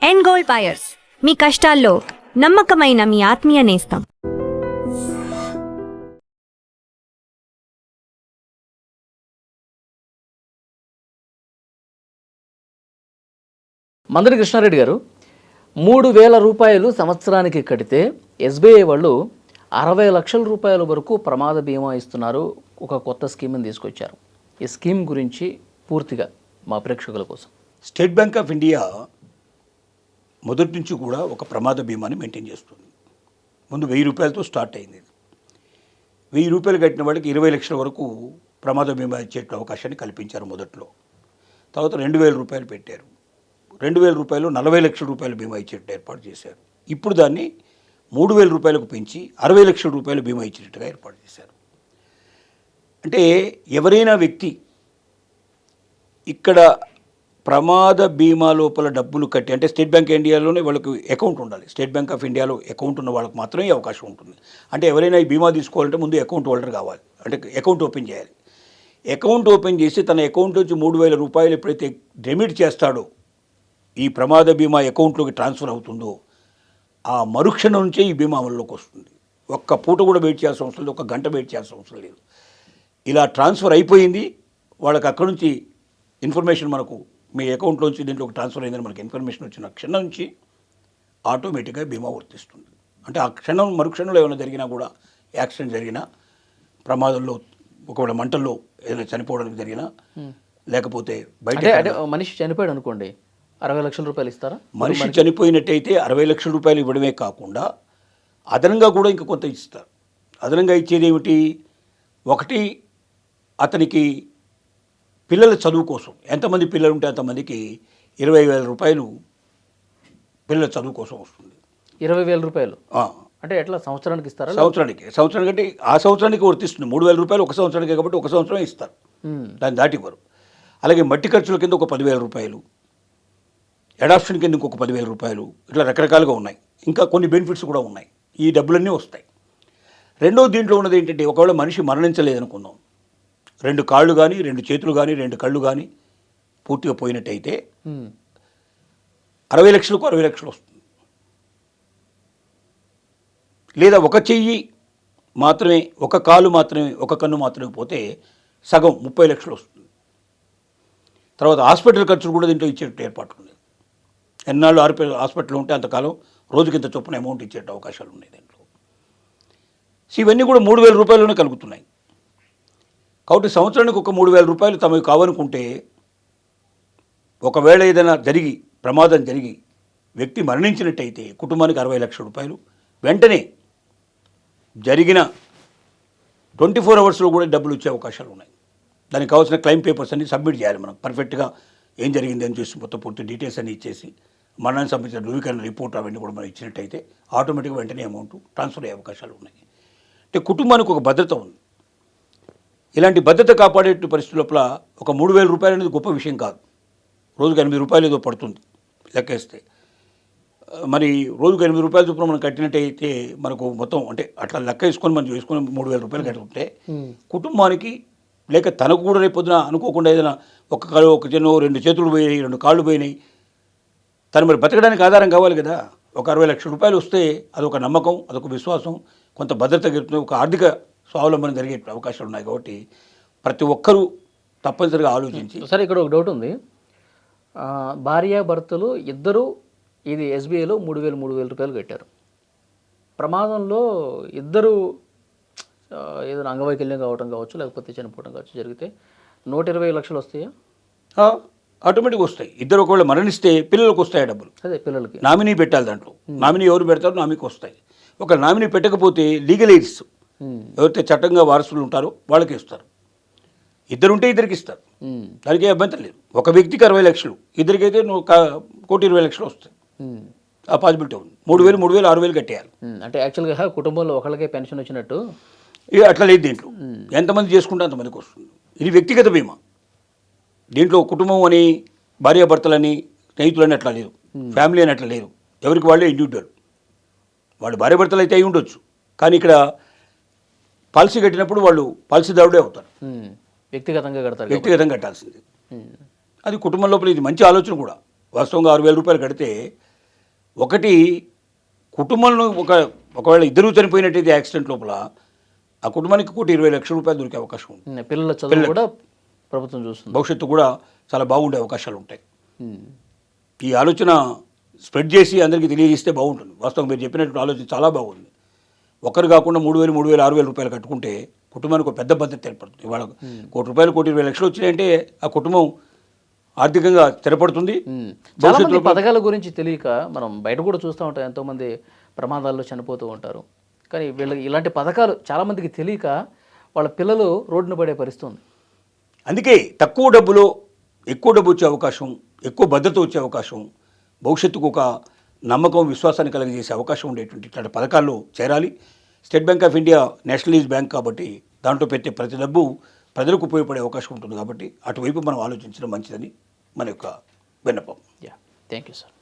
End gold buyers, మీ కష్టాల్లో నమ్మకమైన మీ ఆత్మీయ నేస్తం. మందడి కృష్ణారెడ్డి గారు, 3,000 రూపాయలు సంవత్సరానికి కడితే ఎస్బీఐ వాళ్ళు 60 లక్షల రూపాయల వరకు ప్రమాద బీమా ఇస్తున్నారు. ఒక కొత్త స్కీమ్ని తీసుకొచ్చారు. ఈ స్కీమ్ గురించి పూర్తిగా మా ప్రేక్షకుల కోసం. స్టేట్ బ్యాంక్ ఆఫ్ ఇండియా మొదటి నుంచి కూడా ఒక ప్రమాద బీమాని మెయింటైన్ చేస్తుంది. ముందు 1000 రూపాయలతో స్టార్ట్ అయింది. 1000 రూపాయలు కట్టిన వాళ్ళకి 20 లక్షల వరకు ప్రమాద బీమా ఇచ్చే అవకాశాన్ని కల్పించారు మొదట్లో. తర్వాత 2000 రూపాయలు పెట్టారు. 2000 రూపాయలు 40 లక్షల రూపాయలు బీమా ఇచ్చేట్టు ఏర్పాటు చేశారు. ఇప్పుడు దాన్ని 3000 రూపాయలకు పెంచి 60 లక్షల రూపాయలు బీమా ఇచ్చేటట్టుగా ఏర్పాటు చేశారు. అంటే ఎవరైనా వ్యక్తి ఇక్కడ ప్రమాద బీమా లోపల డబ్బులు కట్టి, అంటే స్టేట్ బ్యాంక్ ఇండియాలోనే వాళ్ళకి అకౌంట్ ఉండాలి. స్టేట్ బ్యాంక్ ఆఫ్ ఇండియాలో అకౌంట్ ఉన్న వాళ్ళకి మాత్రమే ఈ అవకాశం ఉంటుంది. అంటే ఎవరైనా ఈ బీమా తీసుకోవాలంటే ముందు అకౌంట్ హోల్డర్ కావాలి, అంటే అకౌంట్ ఓపెన్ చేయాలి. అకౌంట్ ఓపెన్ చేసి తన అకౌంట్ నుంచి 3000 రూపాయలు ఎప్పుడైతే డెబిట్ చేస్తాడో, ఈ ప్రమాద బీమా అకౌంట్లోకి ట్రాన్స్ఫర్ అవుతుందో, ఆ మరుక్షణం నుంచే ఈ బీమా అమల్లోకి వస్తుంది. ఒక్క పూట కూడా వెయిట్ చేయాల్సిన అవసరం లేదు, 1 గంట వెయిట్ చేయాల్సిన అవసరం లేదు. ఇలా ట్రాన్స్ఫర్ అయిపోయింది, వాళ్ళకి అక్కడ నుంచి ఇన్ఫర్మేషన్, మనకు మీ అకౌంట్లోంచి దీంట్లోకి ట్రాన్స్ఫర్ అయిందని మనకి ఇన్ఫర్మేషన్ వచ్చిన క్షణం నుంచి ఆటోమేటిక్గా బీమా వర్తిస్తుంది. అంటే ఆ క్షణం మరుక్షణంలో ఏమైనా జరిగినా కూడా, యాక్సిడెంట్ జరిగినా, ప్రమాదంలో ఒకవేళ మంటల్లో ఏదైనా చనిపోవడానికి జరిగినా, లేకపోతే బయట మనిషి చనిపోయాడు అనుకోండి, 60 లక్షల రూపాయలు ఇస్తారా? మనిషి చనిపోయినట్టయితే 60 లక్షల రూపాయలు ఇవ్వడమే కాకుండా అదనంగా కూడా ఇంకా కొంత ఇస్తారు. అదనంగా ఇచ్చేది ఏమిటి? ఒకటి, అతనికి పిల్లల చదువు కోసం, ఎంతమంది పిల్లలు ఉంటే అంతమందికి 20,000 రూపాయలు పిల్లల చదువు కోసం వస్తుంది. 20,000 రూపాయలు అంటే ఎట్లా సంవత్సరానికి ఇస్తారా? సంవత్సరానికి అంటే ఆ సంవత్సరానికి వర్తిస్తుంది. 3,000 రూపాయలు ఒక సంవత్సరానికి కాబట్టి ఒక సంవత్సరం ఇస్తారు, దాన్ని దాటి ఇవ్వరు. అలాగే మట్టి ఖర్చుల కింద ఒక 10,000 రూపాయలు, అడాప్షన్ కింద ఇంకొక 10,000 రూపాయలు, ఇట్లా రకరకాలుగా ఉన్నాయి. ఇంకా కొన్ని బెనిఫిట్స్ కూడా ఉన్నాయి. ఈ డబ్బులన్నీ వస్తాయి. రెండో దీంట్లో ఉన్నది ఏంటంటే, ఒకవేళ మనిషి మరణించలేదనుకుందాం, 2 కాళ్ళు కానీ, 2 చేతులు కానీ, 2 కళ్ళు కానీ పూర్తిగా పోయినట్టయితే 60 లక్షలకు 60 లక్షలు వస్తుంది. లేదా ఒక చెయ్యి మాత్రమే, ఒక కాలు మాత్రమే, ఒక కన్ను మాత్రమే పోతే సగం 30 లక్షలు వస్తుంది. తర్వాత హాస్పిటల్ ఖర్చులు కూడా దీంట్లో ఇచ్చేట ఏర్పాటు ఉంది. ఎన్నాళ్ళు హాస్పిటల్లో ఉంటే అంతకాలం రోజుకింత చొప్పున అమౌంట్ ఇచ్చే అవకాశాలు ఉన్నాయి దీంట్లో. సో ఇవన్నీ కూడా 3,000 రూపాయల్లోనే కలుగుతున్నాయి. కాబట్టి సంవత్సరానికి ఒక 3,000 రూపాయలు తమకు కావనుకుంటే, ఒకవేళ ఏదైనా జరిగి, ప్రమాదం జరిగి వ్యక్తి మరణించినట్టయితే కుటుంబానికి 60 లక్షల రూపాయలు వెంటనే జరిగిన 24 అవర్స్లో కూడా డబ్బులు వచ్చే అవకాశాలు ఉన్నాయి. దానికి కావాల్సిన క్లెయిమ్ పేపర్స్ అన్ని సబ్మిట్ చేయాలి. మనం పర్ఫెక్ట్గా ఏం జరిగింది అని చూసి మొత్తం పూర్తి డీటెయిల్స్ అన్ని ఇచ్చేసి, మరణానికి సంబంధించిన ధృవీకరణ రిపోర్ట్ అవన్నీ కూడా మనం ఇచ్చినట్టయితే ఆటోమేటిక్గా వెంటనే అమౌంట్ ట్రాన్స్ఫర్ అయ్యే అవకాశాలు ఉన్నాయి. అంటే కుటుంబానికి ఒక భద్రత ఉంది. ఇలాంటి భద్రత కాపాడే పరిస్థితి లోపల ఒక 3,000 రూపాయలు అనేది గొప్ప విషయం కాదు. రోజుకు 8 రూపాయలు ఏదో పడుతుంది లెక్కేస్తే. మరి రోజుకు 8 రూపాయల చొప్పున మనం కట్టినట్టయితే మనకు మొత్తం, అంటే అట్లా లెక్క వేసుకొని మనం చేసుకొని 3,000 రూపాయలు కట్టుకుంటే కుటుంబానికి, లేక తనకు కూడా రేపు పొద్దున అనుకోకుండా ఏదైనా ఒక కాలు, ఒక చెన్ను, 2 చేతులు పోయినాయి, 2 కాళ్ళు పోయినాయి, తను మరి బతకడానికి ఆధారం కావాలి కదా. ఒక 60 లక్షల రూపాయలు వస్తే అదొక నమ్మకం, అదొక విశ్వాసం, కొంత భద్రత కలుగుతుంది, ఒక ఆర్థిక స్వావలంబన జరిగే అవకాశాలు ఉన్నాయి. కాబట్టి ప్రతి ఒక్కరూ తప్పనిసరిగా ఆలోచించి. సరే, ఇక్కడ ఒక డౌట్ ఉంది. భార్యాభర్తలు ఇద్దరు ఇది ఎస్బీఐలో 3,000 రూపాయలు కట్టారు. ప్రమాదంలో ఇద్దరు ఏదైనా అంగవైకల్యం కావటం కావచ్చు, లేకపోతే చనిపోవడం కావచ్చు జరిగితే 120 లక్షలు వస్తాయా? ఆటోమేటిక్గా వస్తాయి. ఇద్దరు ఒకవేళ మరణిస్తే పిల్లలకు వస్తాయి డబ్బులు. అదే పిల్లలకి నామినీ పెట్టాలి. దాంట్లో నామినీ ఎవరు పెడతారో నామినీకి వస్తాయి. ఒక నామినీ పెట్టకపోతే లీగల్ ఎయిడ్స్, ఎవరైతే చట్టంగా వారసులు ఉంటారో వాళ్ళకి ఇస్తారు. ఇద్దరు ఉంటే ఇద్దరికి ఇస్తారు, దానికి అభ్యంతరం లేదు. ఒక వ్యక్తికి 60 లక్షలు, ఇద్దరికైతే 1,20,00,000 వస్తాయి. ఆ పాసిబిలిటీ ఉంది. 3,000, 3,000, 6,000 కట్టేయాలి. అంటే యాక్చువల్గా కుటుంబంలో ఒకళ్ళకే పెన్షన్ వచ్చినట్టు ఇక అట్లా లేదు. దీంట్లో ఎంతమంది చేసుకుంటే అంతమందికి వస్తుంది. ఇది వ్యక్తిగత బీమా. దీంట్లో కుటుంబం అని, భార్యాభర్తలని, స్నేహితులని అట్లా లేదు, ఫ్యామిలీ అని అట్లా లేదు. ఎవరికి వాళ్ళే ఇండివిజువల్. వాళ్ళు భార్యాభర్తలు అయితే అయి ఉండొచ్చు, కానీ ఇక్కడ పాలసీ కట్టినప్పుడు వాళ్ళు పాలసీదారుడే అవుతారు. వ్యక్తిగతంగా కడతారు, వ్యక్తిగతంగా కట్టాల్సింది. అది కుటుంబం లోపల ఇది మంచి ఆలోచన కూడా. వాస్తవంగా 6,000 రూపాయలు కడితే ఒకటి కుటుంబంలో ఒకవేళ ఇద్దరు చనిపోయినట్టయితే యాక్సిడెంట్ లోపల ఆ కుటుంబానికి 1,20,00,000 రూపాయలు దొరికే అవకాశం ఉంది. పిల్లల చదువు కూడా ప్రభుత్వం చూస్తుంది. భవిష్యత్తు కూడా చాలా బాగుండే అవకాశాలు ఉంటాయి. ఉమ్. ఈ ఆలోచన స్ప్రెడ్ చేసి అందరికీ తెలియజేస్తే బాగుంటుంది. వాస్తవం మీరు చెప్పినటువంటి ఆలోచన చాలా బాగుంది. ఒకరు కాకుండా 3,000, 3,000, 6,000 రూపాయలు కట్టుకుంటే కుటుంబానికి ఒక పెద్ద భద్రత ఏర్పడుతుంది. ఇవాళ ₹1,00,00,000, 1,20,00,000 వచ్చినాయంటే ఆ కుటుంబం ఆర్థికంగా స్థిరపడుతుంది. చాలా మంది పథకాల గురించి తెలియక మనం బయట కూడా చూస్తూ ఉంటాం, ఎంతోమంది ప్రమాదాల్లో చనిపోతూ ఉంటారు. కానీ వీళ్ళకి ఇలాంటి పథకాలు చాలామందికి తెలియక వాళ్ళ పిల్లలు రోడ్డున పడే పరిస్థితి ఉంది. అందుకే తక్కువ డబ్బులో ఎక్కువ డబ్బు వచ్చే అవకాశం, ఎక్కువ భద్రత వచ్చే అవకాశం, భవిష్యత్తుకు ఒక నమ్మకం, విశ్వాసాన్ని కలిగజేసే అవకాశం ఉండేటువంటి ఇట్లాంటి పథకాల్లో చేరాలి. State bank of India nationalise bank కాబట్టి దాంట్లో పెట్టే ప్రతి డబ్బు ప్రజలకు ఉపయోగపడే అవకాశం ఉంటుంది. కాబట్టి అటువైపు మనం ఆలోచించడం మంచిదని మన యొక్క విన్నపం. Thank you sir.